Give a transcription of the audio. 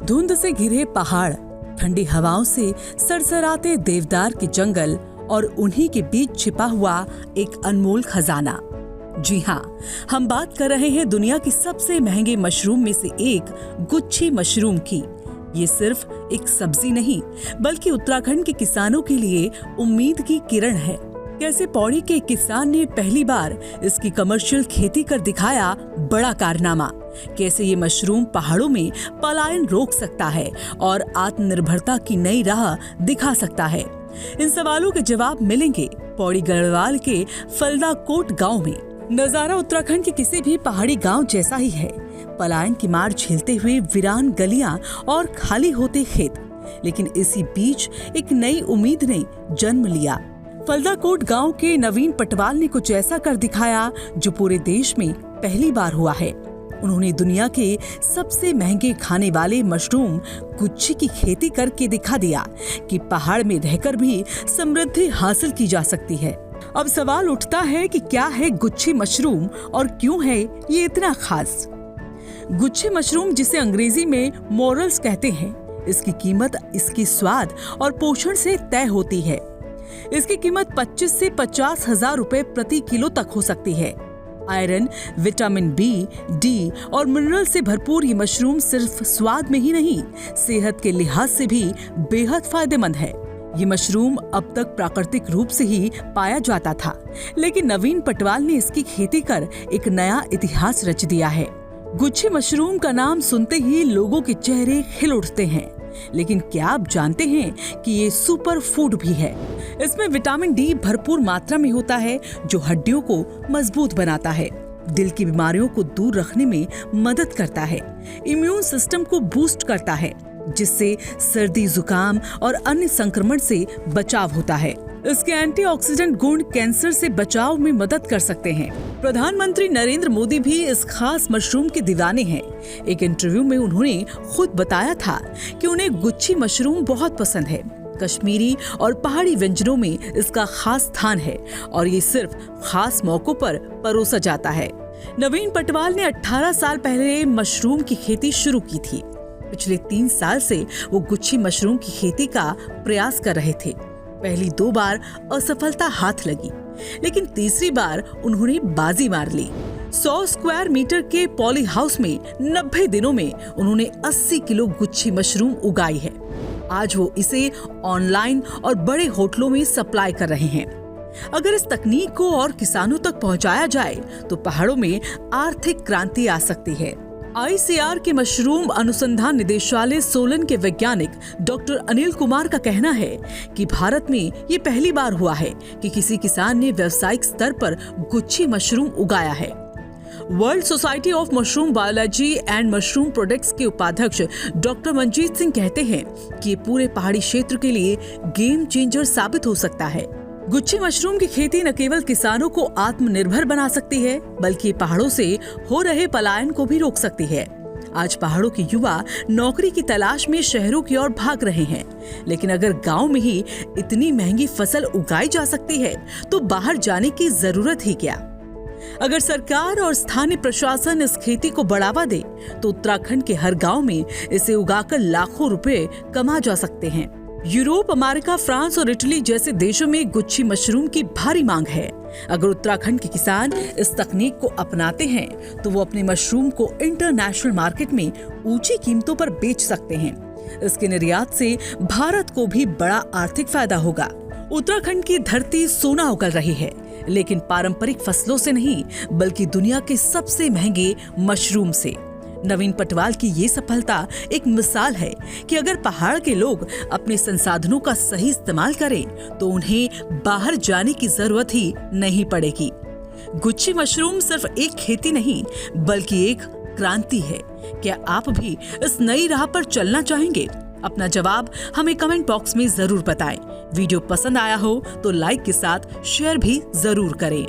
धुंध से घिरे पहाड़, ठंडी हवाओं से सरसराते देवदार के जंगल और उन्हीं के बीच छिपा हुआ एक अनमोल खजाना। जी हाँ, हम बात कर रहे हैं दुनिया की सबसे महंगे मशरूम में से एक गुच्छी मशरूम की। ये सिर्फ एक सब्जी नहीं, बल्कि उत्तराखंड के किसानों के लिए उम्मीद की किरण है। कैसे पौड़ी के किसान ने पहली बार इसकी कमर्शियल खेती कर दिखाया बड़ा कारनामा। कैसे ये मशरूम पहाड़ों में पलायन रोक सकता है और आत्मनिर्भरता की नई राह दिखा सकता है। इन सवालों के जवाब मिलेंगे पौड़ी गढ़वाल के फलदाकोट गांव में। नजारा उत्तराखंड के किसी भी पहाड़ी गांव जैसा ही है। पलायन की मार झेलते हुए वीरान गलियां और खाली होते खेत, लेकिन इसी बीच एक नई उम्मीद ने जन्म लिया। फलदाकोट गांव के नवीन पटवाल ने कुछ ऐसा कर दिखाया जो पूरे देश में पहली बार हुआ है। उन्होंने दुनिया के सबसे महंगे खाने वाले मशरूम गुच्छी की खेती करके दिखा दिया कि पहाड़ में रहकर भी समृद्धि हासिल की जा सकती है। अब सवाल उठता है कि क्या है गुच्छी मशरूम और क्यों है ये इतना खास। गुच्छी मशरूम, जिसे अंग्रेजी में मोरल्स कहते हैं, इसकी कीमत इसके स्वाद और पोषण से तय होती है। इसकी कीमत 25 से 50 हजार रुपए प्रति किलो तक हो सकती है। आयरन, विटामिन बी, डी और मिनरल से भरपूर ये मशरूम सिर्फ स्वाद में ही नहीं, सेहत के लिहाज से भी बेहद फायदेमंद है। ये मशरूम अब तक प्राकृतिक रूप से ही पाया जाता था, लेकिन नवीन पटवाल ने इसकी खेती कर एक नया इतिहास रच दिया है। गुच्छी मशरूम का नाम सुनते ही लोगों के चेहरे खिल उठते हैं, लेकिन क्या आप जानते हैं कि ये सुपर फूड भी है। इसमें विटामिन डी भरपूर मात्रा में होता है, जो हड्डियों को मजबूत बनाता है, दिल की बीमारियों को दूर रखने में मदद करता है, इम्यून सिस्टम को बूस्ट करता है, जिससे सर्दी, जुकाम और अन्य संक्रमण से बचाव होता है। इसके एंटीऑक्सीडेंट गुण कैंसर से बचाव में मदद कर सकते हैं। प्रधानमंत्री नरेंद्र मोदी भी इस खास मशरूम के दीवाने हैं। एक इंटरव्यू में उन्होंने खुद बताया था कि उन्हें गुच्छी मशरूम बहुत पसंद है। कश्मीरी और पहाड़ी व्यंजनों में इसका खास स्थान है और ये सिर्फ खास मौकों पर परोसा जाता है। नवीन पटवाल ने 18 साल पहले मशरूम की खेती शुरू की थी। पिछले 3 साल से वो गुच्छी मशरूम की खेती का प्रयास कर रहे थे। पहली 2 बार असफलता हाथ लगी, लेकिन तीसरी बार उन्होंने बाजी मार ली। 100 स्क्वायर मीटर के पॉली हाउस में 90 दिनों में उन्होंने 80 किलो गुच्छी मशरूम उगाई है। आज वो इसे ऑनलाइन और बड़े होटलों में सप्लाई कर रहे हैं। अगर इस तकनीक को और किसानों तक पहुंचाया जाए तो पहाड़ों में आर्थिक क्रांति आ सकती है। ICAR के मशरूम अनुसंधान निदेशालय सोलन के वैज्ञानिक डॉक्टर अनिल कुमार का कहना है कि भारत में ये पहली बार हुआ है कि किसी किसान ने व्यावसायिक स्तर पर गुच्छी मशरूम उगाया है। World society of mushroom biology and mushroom products के उपाध्यक्ष डॉक्टर मंजीत सिंह कहते हैं कि ये पूरे पहाड़ी क्षेत्र के लिए गेम चेंजर साबित हो सकता है। गुच्छी मशरूम की खेती न केवल किसानों को आत्मनिर्भर बना सकती है, बल्कि पहाड़ों से हो रहे पलायन को भी रोक सकती है। आज पहाड़ों के युवा नौकरी की तलाश में शहरों की ओर भाग रहे हैं, लेकिन अगर गांव में ही इतनी महंगी फसल उगाई जा सकती है तो बाहर जाने की जरूरत ही क्या। अगर सरकार और स्थानीय प्रशासन इस खेती को बढ़ावा दे तो उत्तराखंड के हर गाँव में इसे उगाकर लाखों रुपए कमा जा सकते हैं। यूरोप, अमेरिका, फ्रांस और इटली जैसे देशों में गुच्छी मशरूम की भारी मांग है। अगर उत्तराखंड के किसान इस तकनीक को अपनाते हैं तो वो अपने मशरूम को इंटरनेशनल मार्केट में ऊंची कीमतों पर बेच सकते हैं। इसके निर्यात से भारत को भी बड़ा आर्थिक फायदा होगा। उत्तराखंड की धरती सोना उगल रही है, लेकिन पारंपरिक फसलों से नहीं, बल्कि दुनिया के सबसे महंगे मशरूम से। नवीन पटवाल की ये सफलता एक मिसाल है कि अगर पहाड़ के लोग अपने संसाधनों का सही इस्तेमाल करें तो उन्हें बाहर जाने की जरूरत ही नहीं पड़ेगी। गुच्छी मशरूम सिर्फ एक खेती नहीं, बल्कि एक क्रांति है। क्या आप भी इस नई राह पर चलना चाहेंगे? अपना जवाब हमें कमेंट बॉक्स में जरूर बताएं। वीडियो पसंद आया हो तो लाइक के साथ शेयर भी जरूर करें।